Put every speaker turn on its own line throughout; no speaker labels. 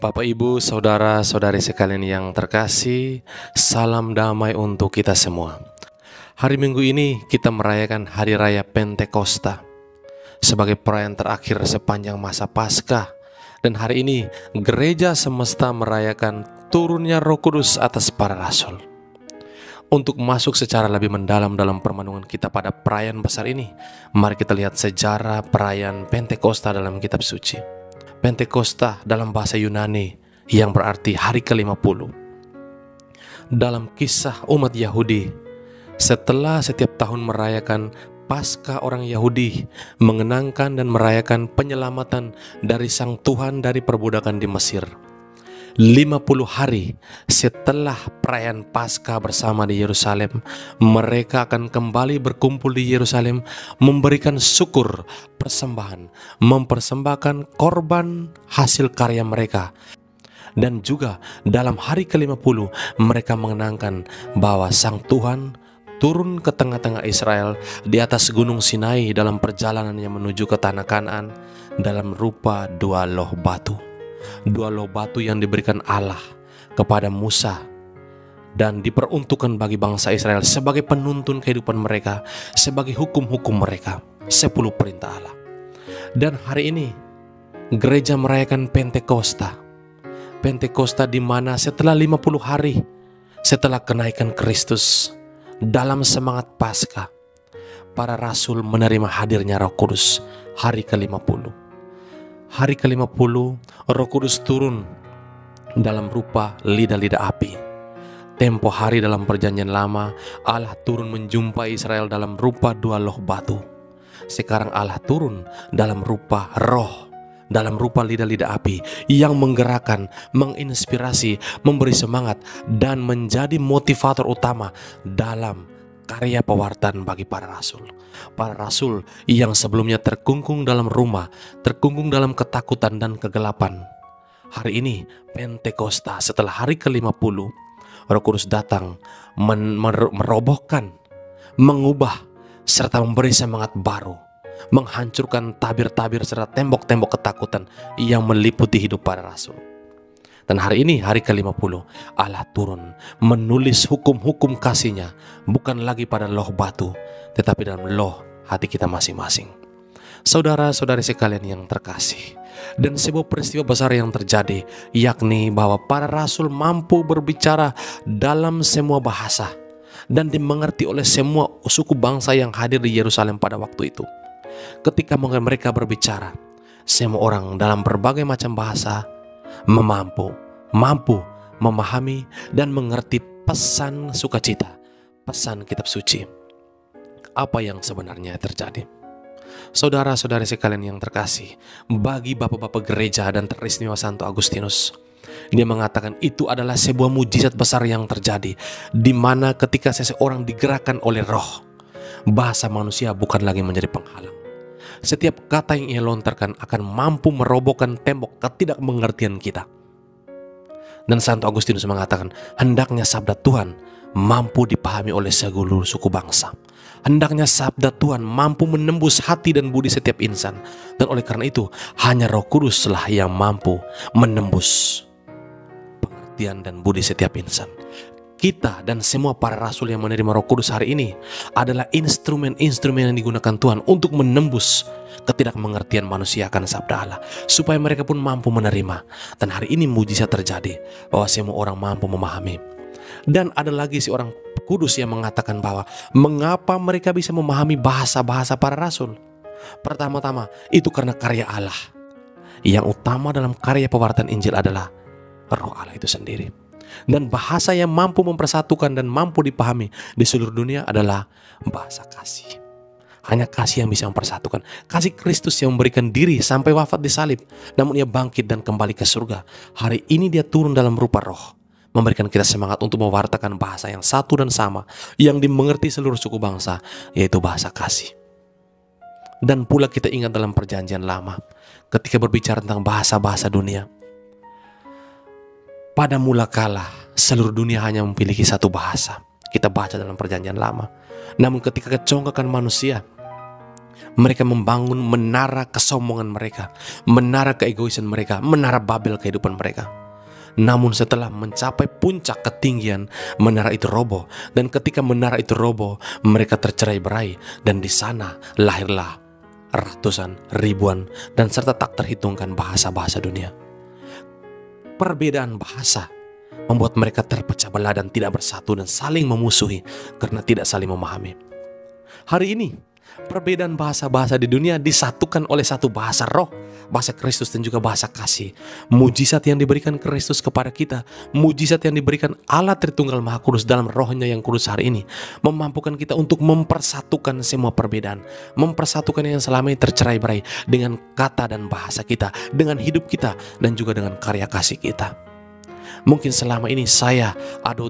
Bapak, Ibu, saudara-saudari sekalian yang terkasih, salam damai untuk kita semua. Hari Minggu ini kita merayakan Hari Raya Pentakosta sebagai perayaan terakhir sepanjang masa Paskah. Dan hari ini gereja semesta merayakan turunnya Roh Kudus atas para rasul. Untuk masuk secara lebih mendalam dalam permenungan kita pada perayaan besar ini, mari kita lihat sejarah perayaan Pentakosta dalam kitab suci. Pentakosta dalam bahasa Yunani yang berarti hari ke-50. Dalam kisah umat Yahudi, setelah setiap tahun merayakan Paskah orang Yahudi, mengenangkan dan merayakan penyelamatan dari Sang Tuhan dari perbudakan di Mesir. 50 hari setelah perayaan Paskah bersama di Yerusalem, mereka akan kembali berkumpul di Yerusalem, memberikan syukur, persembahan, mempersembahkan korban hasil karya mereka. Dan juga dalam hari ke-50 mereka mengenangkan bahwa Sang Tuhan turun ke tengah-tengah Israel di atas gunung Sinai dalam perjalanan yang menuju ke tanah Kanaan dalam rupa dua loh batu. Dua loh batu yang diberikan Allah kepada Musa dan diperuntukkan bagi bangsa Israel sebagai penuntun kehidupan mereka, sebagai hukum-hukum mereka, 10 perintah Allah. Dan hari ini gereja merayakan Pentakosta. Pentakosta di mana setelah 50 hari setelah kenaikan Kristus, dalam semangat Paskah, para rasul menerima hadirnya Roh Kudus hari ke-50. Hari ke-50 Roh Kudus turun dalam rupa lidah-lidah api. Tempo hari dalam perjanjian lama, Allah turun menjumpai Israel dalam rupa dua loh batu. Sekarang Allah turun dalam rupa roh, dalam rupa lidah-lidah api yang menggerakkan, menginspirasi, memberi semangat, dan menjadi motivator utama dalam karya pewartaan bagi para rasul. Para rasul yang sebelumnya terkungkung dalam rumah, terkungkung dalam ketakutan dan kegelapan. Hari ini Pentakosta setelah hari ke-50, Roh Kudus datang merobohkan, mengubah, serta memberi semangat baru, menghancurkan tabir-tabir serta tembok-tembok ketakutan yang meliputi hidup para rasul. Dan hari ini, hari ke-50, Allah turun menulis hukum-hukum kasih-Nya bukan lagi pada loh batu, tetapi dalam loh hati kita masing-masing. Saudara-saudari sekalian yang terkasih, dan sebuah peristiwa besar yang terjadi, yakni bahwa para rasul mampu berbicara dalam semua bahasa dan dimengerti oleh semua suku bangsa yang hadir di Yerusalem pada waktu itu. Ketika mereka berbicara, semua orang dalam berbagai macam bahasa mampu memahami dan mengerti pesan sukacita, pesan kitab suci. Apa yang sebenarnya terjadi? Saudara-saudari sekalian yang terkasih, bagi bapak-bapak gereja dan teristimewa Santo Agustinus, dia mengatakan itu adalah sebuah mujizat besar yang terjadi, di mana ketika seseorang digerakkan oleh roh, bahasa manusia bukan lagi menjadi penghalang. Setiap kata yang ia lontarkan akan mampu merobohkan tembok ketidakmengertian kita. Dan Santo Agustinus mengatakan, hendaknya sabda Tuhan mampu dipahami oleh seluruh suku bangsa. Hendaknya sabda Tuhan mampu menembus hati dan budi setiap insan. Dan oleh karena itu, hanya Roh Kuduslah yang mampu menembus pengertian dan budi setiap insan. Kita dan semua para rasul yang menerima Roh Kudus hari ini adalah instrumen-instrumen yang digunakan Tuhan untuk menembus ketidakmengertian manusia akan sabda Allah, supaya mereka pun mampu menerima. Dan hari ini mujizat terjadi bahwa semua orang mampu memahami. Dan ada lagi seorang kudus yang mengatakan bahwa mengapa mereka bisa memahami bahasa-bahasa para rasul. Pertama-tama itu karena karya Allah. Yang utama dalam karya pewartaan Injil adalah Roh Allah itu sendiri. Dan bahasa yang mampu mempersatukan dan mampu dipahami di seluruh dunia adalah bahasa kasih. Hanya kasih yang bisa mempersatukan. Kasih Kristus yang memberikan diri sampai wafat di salib, namun ia bangkit dan kembali ke surga. Hari ini dia turun dalam rupa roh, memberikan kita semangat untuk mewartakan bahasa yang satu dan sama, yang dimengerti seluruh suku bangsa, yaitu bahasa kasih. Dan pula kita ingat dalam perjanjian lama, ketika berbicara tentang bahasa-bahasa dunia, pada mula kala seluruh dunia hanya memiliki satu bahasa. Kita baca dalam perjanjian lama. Namun ketika kecongkakan manusia Mereka membangun menara kesombongan mereka, menara keegoisan mereka, menara Babel kehidupan mereka. Namun setelah mencapai puncak ketinggian, menara itu roboh. Dan ketika menara itu roboh, mereka tercerai-berai. Dan di sana lahirlah ratusan, ribuan, dan serta tak terhitungkan bahasa-bahasa dunia. Perbedaan bahasa membuat mereka terpecah belah dan tidak bersatu dan saling memusuhi karena tidak saling memahami. Hari ini, perbedaan bahasa-bahasa di dunia disatukan oleh satu bahasa roh, bahasa Kristus dan juga bahasa kasih. Mujizat yang diberikan Kristus kepada kita, mujizat yang diberikan Allah Tritunggal Maha Kudus dalam rohnya yang kudus hari ini, memampukan kita untuk mempersatukan semua perbedaan, mempersatukan yang selama ini tercerai-berai dengan kata dan bahasa kita, dengan hidup kita, dan juga dengan karya kasih kita. Mungkin selama ini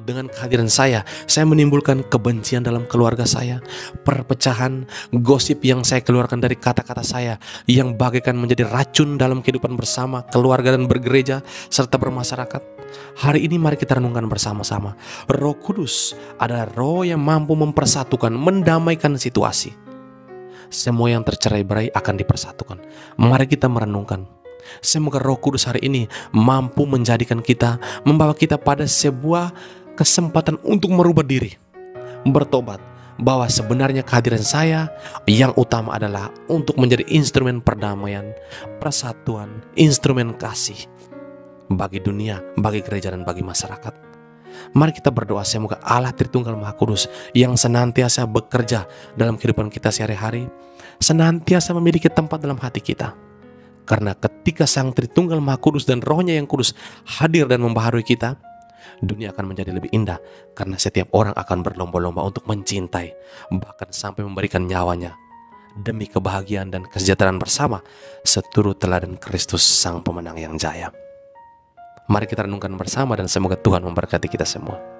dengan kehadiran saya menimbulkan kebencian dalam keluarga saya, perpecahan, gosip yang saya keluarkan dari kata-kata saya yang bagaikan menjadi racun dalam kehidupan bersama, keluarga dan bergereja, serta bermasyarakat. Hari ini mari kita renungkan bersama-sama. Roh Kudus adalah roh yang mampu mempersatukan, mendamaikan situasi. Semua yang tercerai-berai akan dipersatukan. Mari kita merenungkan. Semoga Roh Kudus hari ini mampu menjadikan kita, membawa kita pada sebuah kesempatan untuk merubah diri, bertobat, bahwa sebenarnya kehadiran saya yang utama adalah untuk menjadi instrumen perdamaian, persatuan, instrumen kasih bagi dunia, bagi gereja dan bagi masyarakat. Mari kita berdoa semoga Allah Tritunggal Maha Kudus yang senantiasa bekerja dalam kehidupan kita sehari-hari, senantiasa memiliki tempat dalam hati kita. Karena ketika Sang Tritunggal Maha Kudus dan Rohnya yang kudus hadir dan membaharui kita, dunia akan menjadi lebih indah. Karena setiap orang akan berlomba-lomba untuk mencintai, bahkan sampai memberikan nyawanya demi kebahagiaan dan kesejahteraan bersama, seturut teladan Kristus Sang Pemenang yang jaya. Mari kita renungkan bersama dan semoga Tuhan memberkati kita semua.